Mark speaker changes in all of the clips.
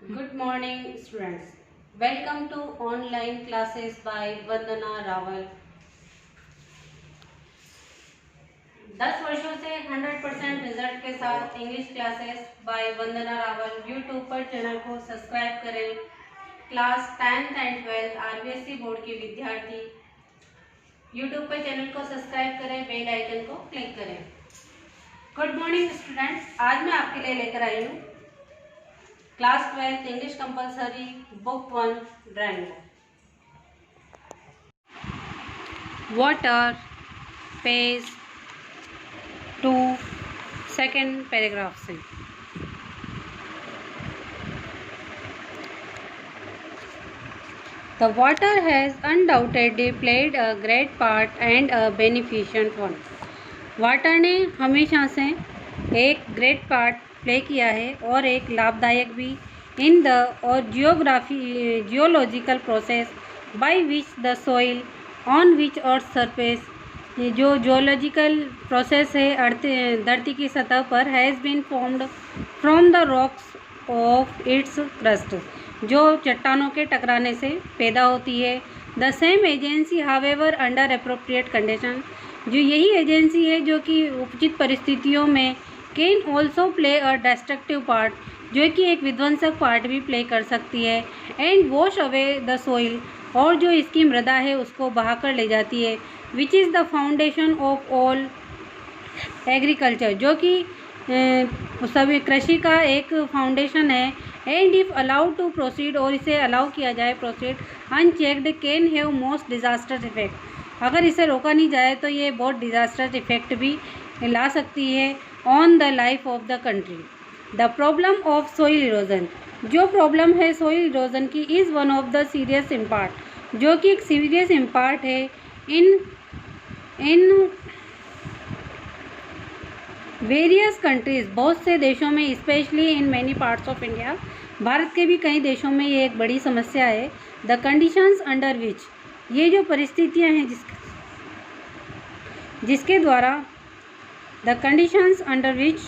Speaker 1: Good morning students. Welcome to online classes by वंदना रावल। 10 वर्षों से 100% result के साथ इंग्लिश क्लासेस बाय वंदना रावल यूट्यूब पर चैनल को सब्सक्राइब करें। Class 10th and 12th RBSE board के विद्यार्थी यूट्यूब पर चैनल को सब्सक्राइब करें, बेल आइकन को क्लिक करें। गुड मॉर्निंग स्टूडेंट्स, आज मैं आपके लिए लेकर आई हूँ class 12th English compulsory book 1 drawing. Water page 2 second paragraph से। The water has undoubtedly played a great part and a beneficent one. Water ने हमेशा से एक ग्रेट पार्ट प्ले किया है और एक लाभदायक भी इन द और geological process by which the soil on which earth surface, जो जियोलॉजिकल प्रोसेस है धरती की सतह पर, has been formed from the rocks of its crust, जो चट्टानों के टकराने से पैदा होती है। The same agency however under appropriate condition, जो यही एजेंसी है जो कि उचित परिस्थितियों में can also play a destructive part, जो कि एक विध्वंसक पार्ट भी प्ले कर सकती है। And wash away the soil, और जो इसकी मृदा है उसको बहाकर ले जाती है। Which is the foundation of all agriculture, जो कि सभी कृषि का एक फाउंडेशन है। And if allowed to proceed, और इसे अलाउ किया जाए proceed unchecked, can have most disaster effect, अगर इसे रोका नहीं जाए तो ये बहुत डिजास्टर इफेक्ट भी ला सकती है on the life of the country. The problem of soil erosion, जो प्रॉब्लम है सोइल इरोजन की, is one of the serious impart, जो कि एक सीरियस इम्पार्ट है इन वेरियस कंट्रीज़, बहुत से देशों में, specially in many parts of India, Bharat के भी कई देशों में ये एक बड़ी समस्या है। द कंडीशंस अंडर विच, ये जो परिस्थितियां हैं जिसके द्वारा, the conditions under which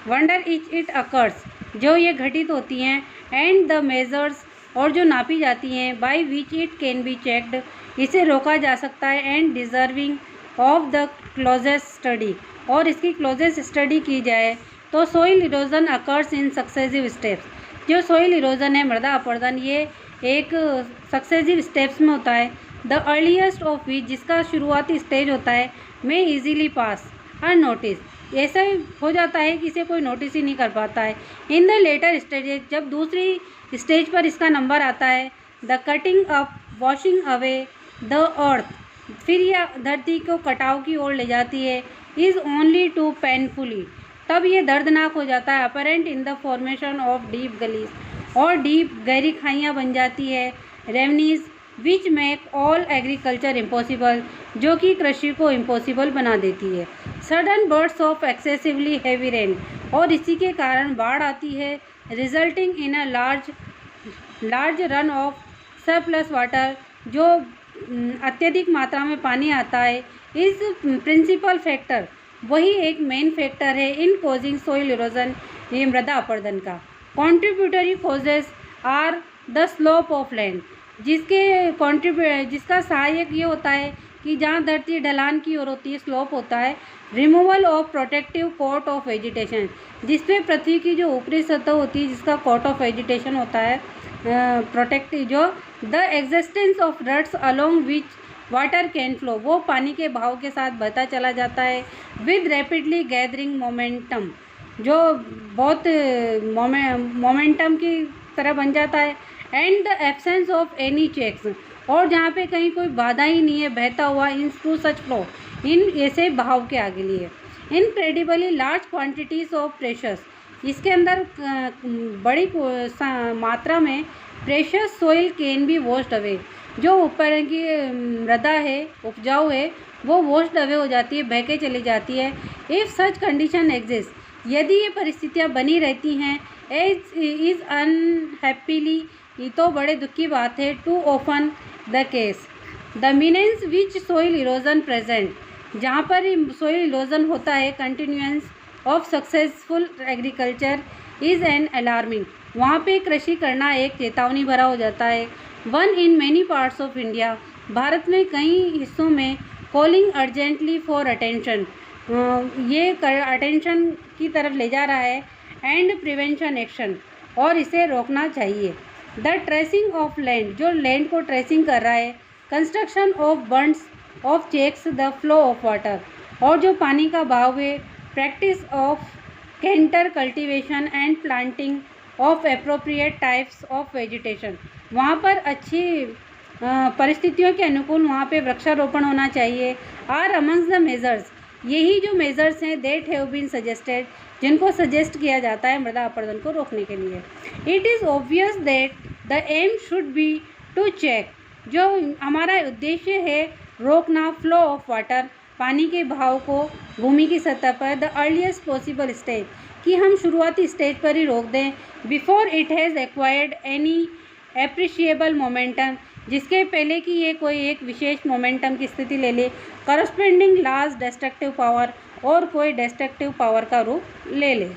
Speaker 1: wonder it occurs, जो ये घटित होती हैं। एंड द मेजर्स, और जो नापी जाती हैं। By which it can be checked, इसे रोका जा सकता है। And deserving of the closest study, और इसकी क्लोजेस्ट स्टडी की जाए तो soil erosion occurs in successive steps, जो सोइल इरोजन है, मृदा अपरदन, ये एक सक्सेसिव स्टेप्स में होता है। द अर्लीस्ट ऑफ विच, जिसका शुरुआती स्टेज होता है, में ईजीली पास अननोटिस, ऐसा हो जाता है कि इसे कोई नोटिस ही नहीं कर पाता है। इन द लेटर स्टेजेस, जब दूसरी स्टेज पर इसका नंबर आता है, the cutting up washing away the earth, फिर यह धरती को कटाव की ओर ले जाती है। इज़ ओनली टू पेनफुली, तब ये दर्दनाक हो जाता है। Apparent in the formation of deep gullies, और डीप गहरी खाइयाँ बन जाती है। Ravines which make all agriculture impossible, जो कि कृषि को इम्पॉसिबल बना देती है। Sudden bursts of excessively heavy rain, और इसी के कारण बाढ़ आती है। Resulting in a large runoff surplus water, जो अत्यधिक मात्रा में पानी आता है। इस प्रिंसिपल फैक्टर, वही एक मेन फैक्टर है इन कॉजिंग सोइल इरोजन, ये मृदा अपरदन का। Contributory causes are the slope of land, जिसका सहायक ये होता है कि जहाँ धरती ढलान की ओर होती है, स्लोप होता है। Removal of protective coat of vegetation, जिसपे पृथ्वी की जो ऊपरी सतह होती है, जिसका कोट ऑफ वेजिटेशन होता है, प्रोटेक्टिव, जो the existence of रट्स along which water can flow, वो पानी के बहाव के साथ बहता चला जाता है। विद रैपिडली गैदरिंग मोमेंटम, जो बहुत मोमेंटम की तरह बन जाता है। And the absence of any checks, और जहाँ पे कहीं कोई बाधा ही नहीं है बहता हुआ, इन टू सच फ्लो, इन ऐसे बहाव के आगे लिए। Incredibly large quantities of pressures, इसके अंदर बड़ी मात्रा में precious soil can be washed away, जो ऊपर की मृदा है, उपजाऊ है, वो वॉश्ड अवे हो जाती है, बह के चली जाती है। इफ़ सच कंडीशन एग्जिस्ट, यदि ये परिस्थितियाँ बनी रहती हैं, एज इज़ अनहैप्पीली, ये तो बड़े दुख की बात है, to open the case. The menace which soil erosion present, जहाँ पर सोइल इरोजन होता है, continuance of successful agriculture is an alarming, वहाँ पे कृषि करना एक चेतावनी भरा हो जाता है। One in many parts of India, Bharat में कई हिस्सों में कॉलिंग अर्जेंटली फॉर अटेंशन, ये अटेंशन की तरफ ले जा रहा है, एंड प्रिवेंशन एक्शन, और इसे रोकना चाहिए। द ट्रेसिंग ऑफ लैंड, जो लैंड को ट्रेसिंग कर रहा है। Construction of bunds of checks the flow of water, और जो पानी का बहाव है। Practice of contour cultivation and planting of appropriate types of vegetation, वहाँ पर अच्छी परिस्थितियों के अनुकूल वहाँ पे वृक्षारोपण होना चाहिए। आर अमंग्स द मेजर्स, यही जो मेजर्स हैं दैट हैव बीन सजेस्टेड, जिनको सजेस्ट किया जाता है मृदा अपरदन को रोकने के लिए। It is obvious that the aim should be to check, जो हमारा उद्देश्य है रोकना फ्लो ऑफ वाटर, पानी के बहाव को भूमि की सतह पर, द अर्लीस्ट पॉसिबल स्टेज, कि हम शुरुआती स्टेज पर ही रोक दें, before it has acquired any appreciable momentum, जिसके पहले कि ये कोई एक विशेष मोमेंटम की स्थिति ले ले, करस्पेंडिंग लार्ज डिस्ट्रक्टिव पावर, और कोई डिस्ट्रक्टिव पावर का रूप ले ले।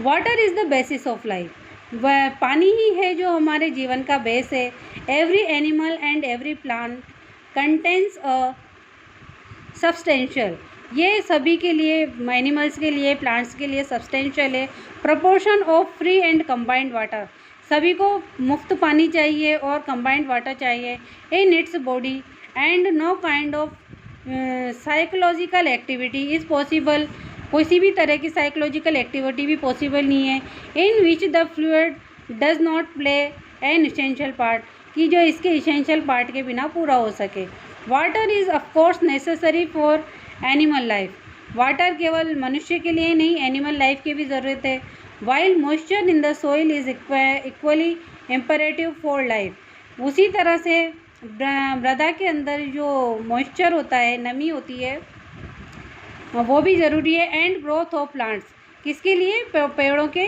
Speaker 1: Water is the basis of life, वह पानी ही है जो हमारे जीवन का बेस है। Every animal and every plant contains a substantial, ये सभी के लिए, एनिमल्स के लिए, प्लांट्स के लिए सब्सटेंशियल है। Proportion of free and combined water, सभी को मुफ्त पानी चाहिए और कंबाइंड वाटर चाहिए in its body, and know kind of psychological activity is possible, किसी भी तरह की साइकोलॉजिकल एक्टिविटी भी पॉसिबल नहीं है। In which the fluid does not play an essential part, कि जो इसके इसेंशियल पार्ट के बिना पूरा हो सके। Water is of course necessary for animal life, water केवल मनुष्य के लिए नहीं, एनिमल लाइफ की भी ज़रूरत है। While moisture in the soil is equally imperative for life, उसी तरह से मृदा के अंदर जो मॉइस्चर होता है, नमी होती है, वो भी ज़रूरी है। एंड ग्रोथ ऑफ प्लांट्स, किसके लिए? पेड़ों के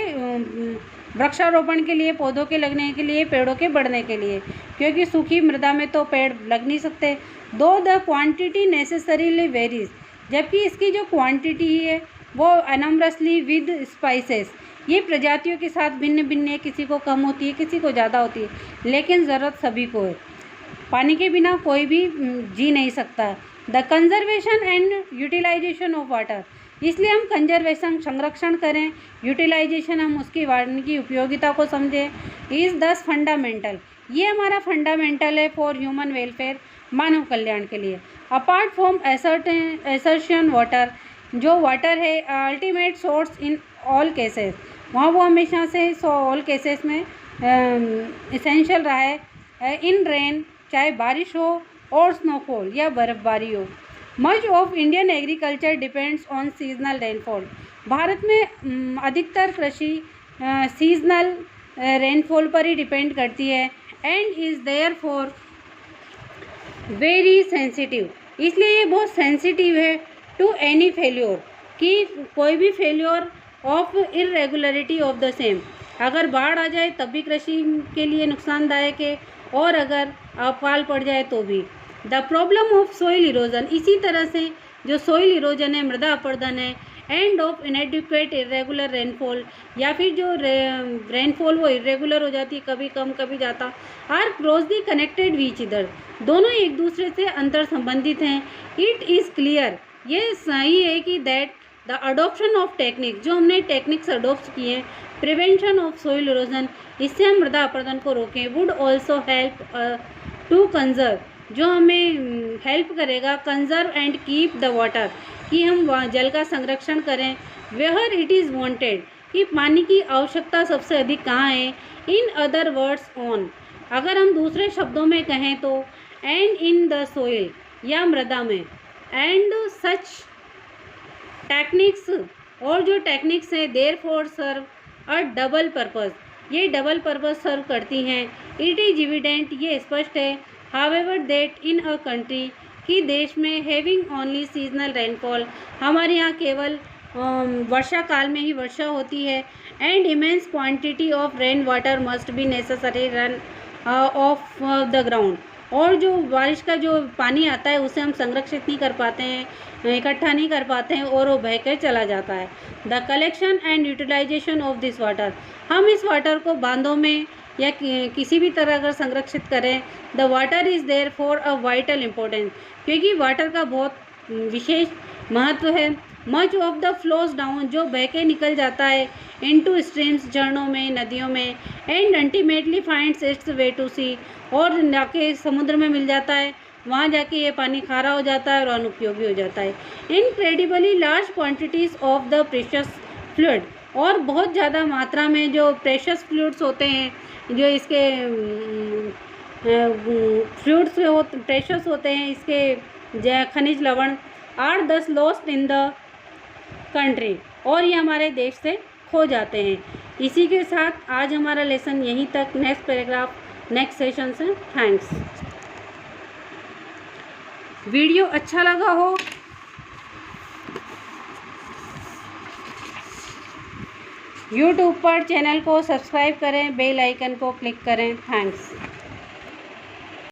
Speaker 1: वृक्षारोपण के लिए, पौधों के लगने के लिए, पेड़ों के बढ़ने के लिए, क्योंकि सूखी मृदा में तो पेड़ लग नहीं सकते। दो द क्वांटिटी नेसेसरीली वेरीज, जबकि इसकी जो क्वांटिटी है वो अनमरसली विद स्पाइसेस, ये प्रजातियों के साथ भिन्न भिन्न है, किसी को कम होती है, किसी को ज़्यादा होती है, लेकिन ज़रूरत सभी को है। पानी के बिना कोई भी जी नहीं सकता। The conservation and utilisation of water, इसलिए हम कंजर्वेशन, संरक्षण करें, यूटिलाइजेशन हम उसकी वाणी की उपयोगिता को समझें। इज़ दस फंडामेंटल, ये हमारा फंडामेंटल है फॉर ह्यूमन वेलफेयर, मानव कल्याण के लिए। अपार्ट फ्रॉम एसर्शन वाटर, जो वाटर है ultimate source in all cases, वहाँ वो हमेशा से ऑल केसेस में इसेंशियल रहा है। इन रेन, चाहे बारिश हो और स्नोफॉल या बर्फबारी हो। Much of Indian agriculture depends on seasonal rainfall, Bharat में अधिकतर कृषि सीजनल रेनफॉल पर ही डिपेंड करती है। And is therefore very sensitive, इसलिए ये बहुत सेंसिटिव है टू एनी फेल्योर, कि कोई भी failure of irregularity of the same, अगर बाढ़ आ जाए तब भी कृषि के लिए नुकसानदायक है, और अगर अकाल पड़ जाए तो भी। The problem of soil erosion, इसी तरह से जो सोइल इरोजन है, मृदा अपरदन है। एंड ऑफ इनएडिक्वेट इरेगुलर रेनफॉल, या फिर जो रेनफॉल वो इरेगुलर हो जाती है, कभी कम कभी ज़्यादा। आर क्लोजली कनेक्टेड विच इधर, दोनों एक दूसरे से अंतर संबंधित हैं। इट इज़ क्लियर, ये सही है कि that the adoption of technique, जो हमने टेक्निक्स अडोप्ट किए हैं, प्रिवेंशन ऑफ सोइल इरोजन, इससे हम मृदा अपरदन को रोकें। Would also help to conserve, जो हमें हेल्प करेगा conserve and keep the water, कि हम जल का संरक्षण करें। वेयर इट इज़ वांटेड, कि पानी की आवश्यकता सबसे अधिक कहाँ है। इन अदर वर्ड्स ऑन, अगर हम दूसरे शब्दों में कहें तो एंड इन द सोइल, या मृदा में। एंड सच टेक्निक्स, और जो टेक्निक्स हैं therefore serve a double purpose, ये डबल पर्पज़ सर्व करती हैं। इट इज़ एविडेंट, ये स्पष्ट है। However that in a country, कि देश में हैविंग ओनली सीजनल रेनफॉल, हमारे यहाँ केवल वर्षा काल में ही वर्षा होती है। And immense quantity of rain water must be necessary run of the ground, और जो बारिश का जो पानी आता है उसे हम संरक्षित नहीं कर पाते हैं, इकट्ठा नहीं कर पाते हैं और वो बह कर चला जाता है। The collection and utilisation of this water, हम इस वाटर को बांधों में या किसी भी तरह अगर संरक्षित करें, the water is therefore a vital importance, क्योंकि वाटर का बहुत विशेष महत्व है। Much of the flows down, जो बह के निकल जाता है इनटू स्ट्रीम्स, झरनों में, नदियों में, and ultimately finds its way to sea, और जाके समुद्र में मिल जाता है, वहाँ जाके ये पानी खारा हो जाता है और अनुपयोगी हो जाता है। Incredibly large quantities of the precious fluid, और बहुत ज़्यादा मात्रा में जो प्रेशस फ्लूइड्स होते हैं, जो इसके फ्लूइड्स प्रेशस होते हैं, इसके खनिज लवण, आर दस लॉस्ट इन द कंट्री, और ये हमारे देश से खो जाते हैं। इसी के साथ आज हमारा लेसन यहीं तक। नेक्स्ट पैराग्राफ नेक्स्ट सेशन से। थैंक्स। वीडियो अच्छा लगा हो यूट्यूब पर चैनल को सब्सक्राइब करें, बेल आइकन को क्लिक करें। थैंक्स।